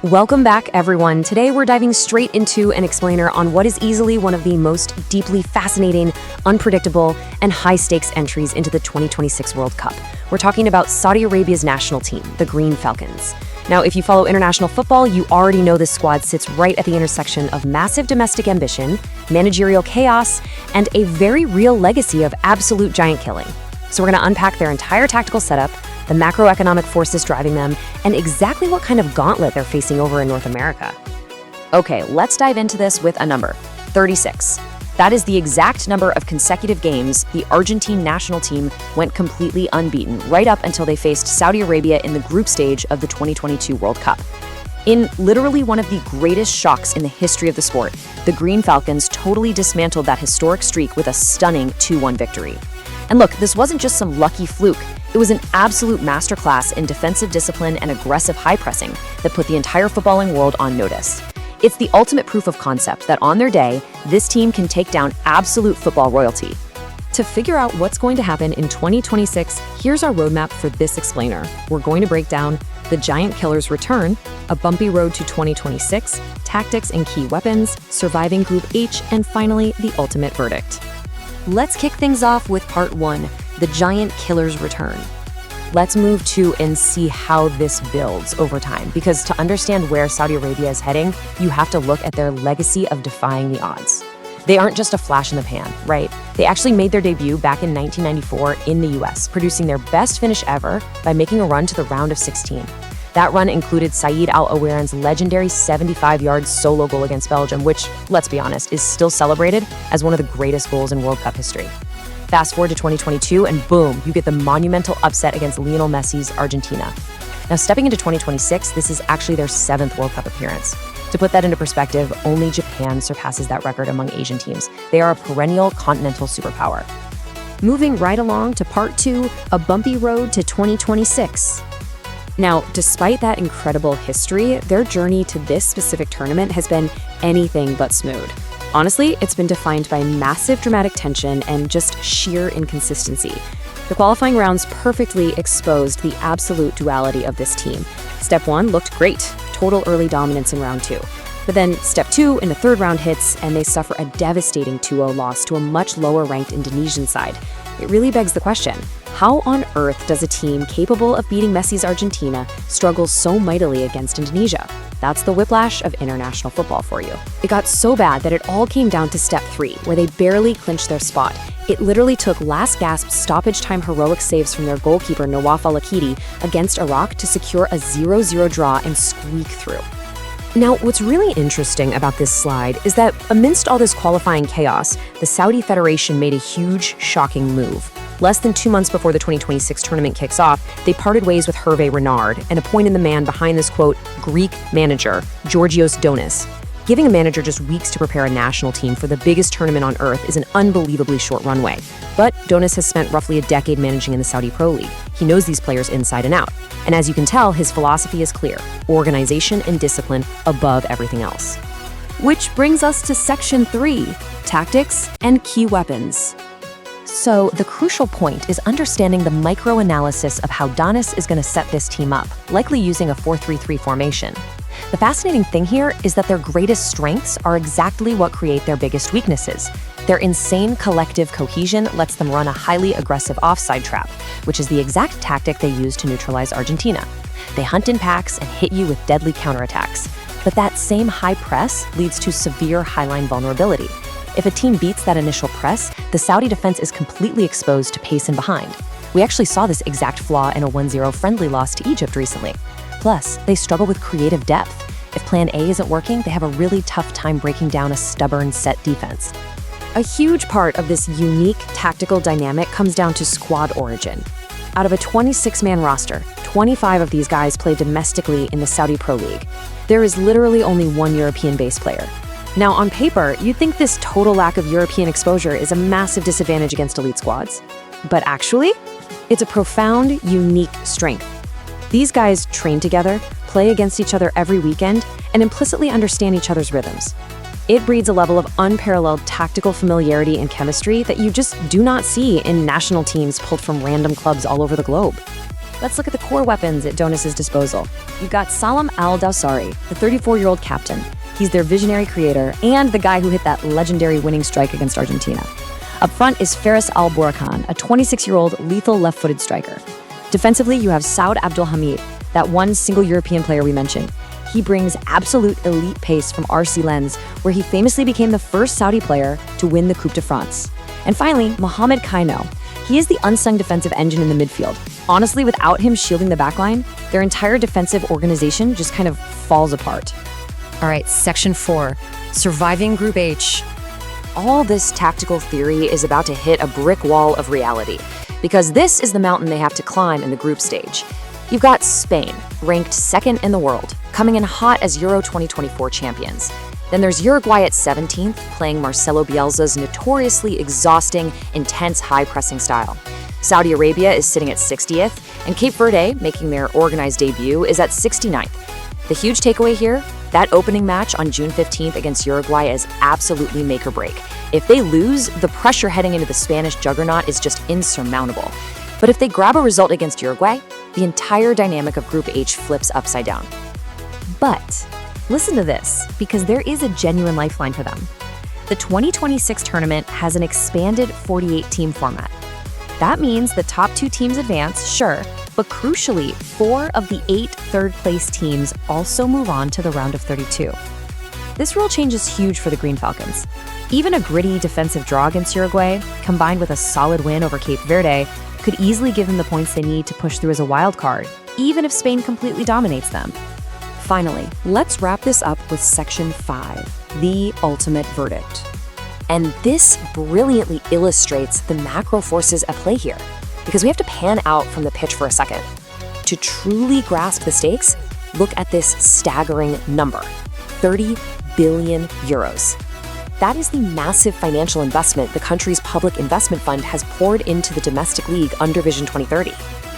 Welcome back, everyone. Today, we're diving straight into an explainer on what is easily one of the most deeply fascinating, unpredictable, and high-stakes entries into the 2026 World Cup. We're talking about Saudi Arabia's national team, the Green Falcons. Now, if you follow international football, you already know this squad sits right at the intersection of massive domestic ambition, managerial chaos, and a very real legacy of absolute giant killing. So we're going to unpack their entire tactical setup, the macroeconomic forces driving them, and exactly what kind of gauntlet they're facing over in North America. Okay, let's dive into this with a number, 36. That is the exact number of consecutive games the Argentine national team went completely unbeaten, right up until they faced Saudi Arabia in the group stage of the 2022 World Cup. In literally one of the greatest shocks in the history of the sport, the Green Falcons totally dismantled that historic streak with a stunning 2-1 victory. And look, this wasn't just some lucky fluke. It was an absolute masterclass in defensive discipline and aggressive high pressing that put the entire footballing world on notice. It's the ultimate proof of concept that on their day, this team can take down absolute football royalty. To figure out what's going to happen in 2026, here's our roadmap for this explainer. We're going to break down the Giant Killer's return, a bumpy road to 2026, tactics and key weapons, surviving Group H, and finally, the ultimate verdict. Let's kick things off with part 1, the Giant Killer's return. Let's move to and see how this builds over time, because to understand where Saudi Arabia is heading, you have to look at their legacy of defying the odds. They aren't just a flash in the pan, right? They actually made their debut back in 1994 in the US, producing their best finish ever by making a run to the round of 16. That run included Saud Abdulhamid's legendary 75-yard solo goal against Belgium, which, let's be honest, is still celebrated as one of the greatest goals in World Cup history. Fast forward to 2022, and boom, you get the monumental upset against Lionel Messi's Argentina. Now, stepping into 2026, this is actually their 7th World Cup appearance. To put that into perspective, only Japan surpasses that record among Asian teams. They are a perennial continental superpower. Moving right along to part 2, a bumpy road to 2026. Now, despite that incredible history, their journey to this specific tournament has been anything but smooth. Honestly, it's been defined by massive dramatic tension and just sheer inconsistency. The qualifying rounds perfectly exposed the absolute duality of this team. Step 1 looked great, total early dominance in round 2. But then step 2 in the third round hits, and they suffer a devastating 2-0 loss to a much lower-ranked Indonesian side. It really begs the question, how on earth does a team capable of beating Messi's Argentina struggle so mightily against Indonesia? That's the whiplash of international football for you. It got so bad that it all came down to step 3, where they barely clinched their spot. It literally took last-gasp stoppage-time heroic saves from their goalkeeper Nawaf Al-Akidi against Iraq to secure a 0-0 draw and squeak through. Now, what's really interesting about this slide is that amidst all this qualifying chaos, the Saudi Federation made a huge, shocking move. Less than 2 months before the 2026 tournament kicks off, they parted ways with Hervé Renard and appointed the man behind this, quote, Greek manager, Georgios Donis. Giving a manager just weeks to prepare a national team for the biggest tournament on earth is an unbelievably short runway. But Donis has spent roughly a decade managing in the Saudi Pro League. He knows these players inside and out. And as you can tell, his philosophy is clear: organization and discipline above everything else. Which brings us to section 3, tactics and key weapons. So the crucial point is understanding the micro-analysis of how Donis is going to set this team up, likely using a 4-3-3 formation. The fascinating thing here is that their greatest strengths are exactly what create their biggest weaknesses. Their insane collective cohesion lets them run a highly aggressive offside trap, which is the exact tactic they use to neutralize Argentina. They hunt in packs and hit you with deadly counterattacks. But that same high press leads to severe highline vulnerability. If a team beats that initial press, the Saudi defense is completely exposed to pace and behind. We actually saw this exact flaw in a 1-0 friendly loss to Egypt recently. Plus, they struggle with creative depth. If plan A isn't working, they have a really tough time breaking down a stubborn set defense. A huge part of this unique tactical dynamic comes down to squad origin. Out of a 26-man roster, 25 of these guys play domestically in the Saudi Pro League. There is literally only one European-based player. Now, on paper, you'd think this total lack of European exposure is a massive disadvantage against elite squads. But actually, it's a profound, unique strength. These guys train together, play against each other every weekend, and implicitly understand each other's rhythms. It breeds a level of unparalleled tactical familiarity and chemistry that you just do not see in national teams pulled from random clubs all over the globe. Let's look at the core weapons at Donus's disposal. You've got Salem Al-Dawsari, the 34-year-old captain. He's their visionary creator and the guy who hit that legendary winning strike against Argentina. Up front is Feras Al-Brikan, a 26-year-old lethal left-footed striker. Defensively, you have Saud Abdulhamid, that one single European player we mentioned. He brings absolute elite pace from RC Lens, where he famously became the first Saudi player to win the Coupe de France. And finally, Mohamed Kanno. He is the unsung defensive engine in the midfield. Honestly, without him shielding the backline, their entire defensive organization just kind of falls apart. All right, Section 4, Surviving Group H. All this tactical theory is about to hit a brick wall of reality, because this is the mountain they have to climb in the group stage. You've got Spain, ranked second in the world, coming in hot as Euro 2024 champions. Then there's Uruguay at 17th, playing Marcelo Bielsa's notoriously exhausting, intense, high-pressing style. Saudi Arabia is sitting at 60th, and Cape Verde, making their organized debut, is at 69th. The huge takeaway here, that opening match on June 15th against Uruguay is absolutely make or break. If they lose, the pressure heading into the Spanish juggernaut is just insurmountable. But if they grab a result against Uruguay, the entire dynamic of Group H flips upside down. But listen to this, because there is a genuine lifeline for them. The 2026 tournament has an expanded 48-team format. That means the top 2 teams advance, sure, but crucially, 4 of the 8 third-place teams also move on to the round of 32. This rule change is huge for the Green Falcons. Even a gritty defensive draw against Uruguay, combined with a solid win over Cape Verde, could easily give them the points they need to push through as a wild card, even if Spain completely dominates them. Finally, let's wrap this up with Section 5, the ultimate verdict. And this brilliantly illustrates the macro forces at play here, because we have to pan out from the pitch for a second. To truly grasp the stakes, look at this staggering number, 30 billion euros. That is the massive financial investment the country's public investment fund has poured into the domestic league under Vision 2030.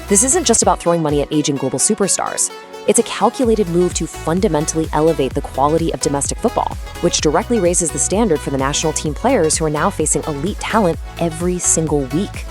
This isn't just about throwing money at aging global superstars. It's a calculated move to fundamentally elevate the quality of domestic football, which directly raises the standard for the national team players who are now facing elite talent every single week.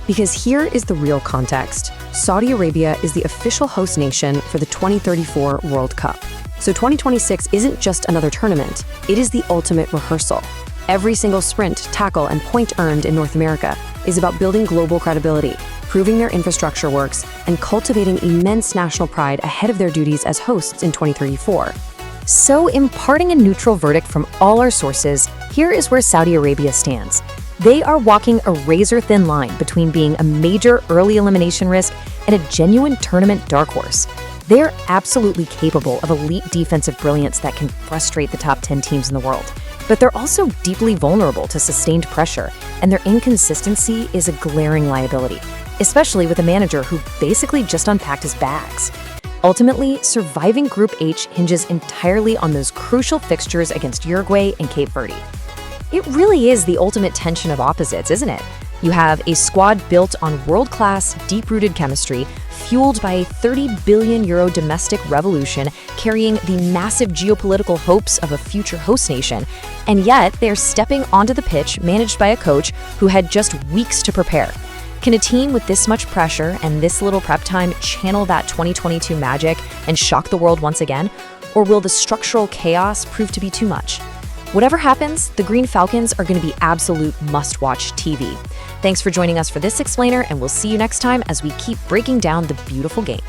Because here is the real context. Saudi Arabia is the official host nation for the 2034 World Cup. So 2026 isn't just another tournament, it is the ultimate rehearsal. Every single sprint, tackle, and point earned in North America is about building global credibility, proving their infrastructure works, and cultivating immense national pride ahead of their duties as hosts in 2034. So, imparting a neutral verdict from all our sources, here is where Saudi Arabia stands. They are walking a razor-thin line between being a major early elimination risk and a genuine tournament dark horse. They're absolutely capable of elite defensive brilliance that can frustrate the top 10 teams in the world. But they're also deeply vulnerable to sustained pressure, and their inconsistency is a glaring liability, especially with a manager who basically just unpacked his bags. Ultimately, surviving Group H hinges entirely on those crucial fixtures against Uruguay and Cape Verde. It really is the ultimate tension of opposites, isn't it? You have a squad built on world-class, deep-rooted chemistry, fueled by a 30 billion euro domestic revolution carrying the massive geopolitical hopes of a future host nation, and yet they're stepping onto the pitch managed by a coach who had just weeks to prepare. Can a team with this much pressure and this little prep time channel that 2022 magic and shock the world once again? Or will the structural chaos prove to be too much? Whatever happens, the Green Falcons are going to be absolute must-watch TV. Thanks for joining us for this explainer, and we'll see you next time as we keep breaking down the beautiful game.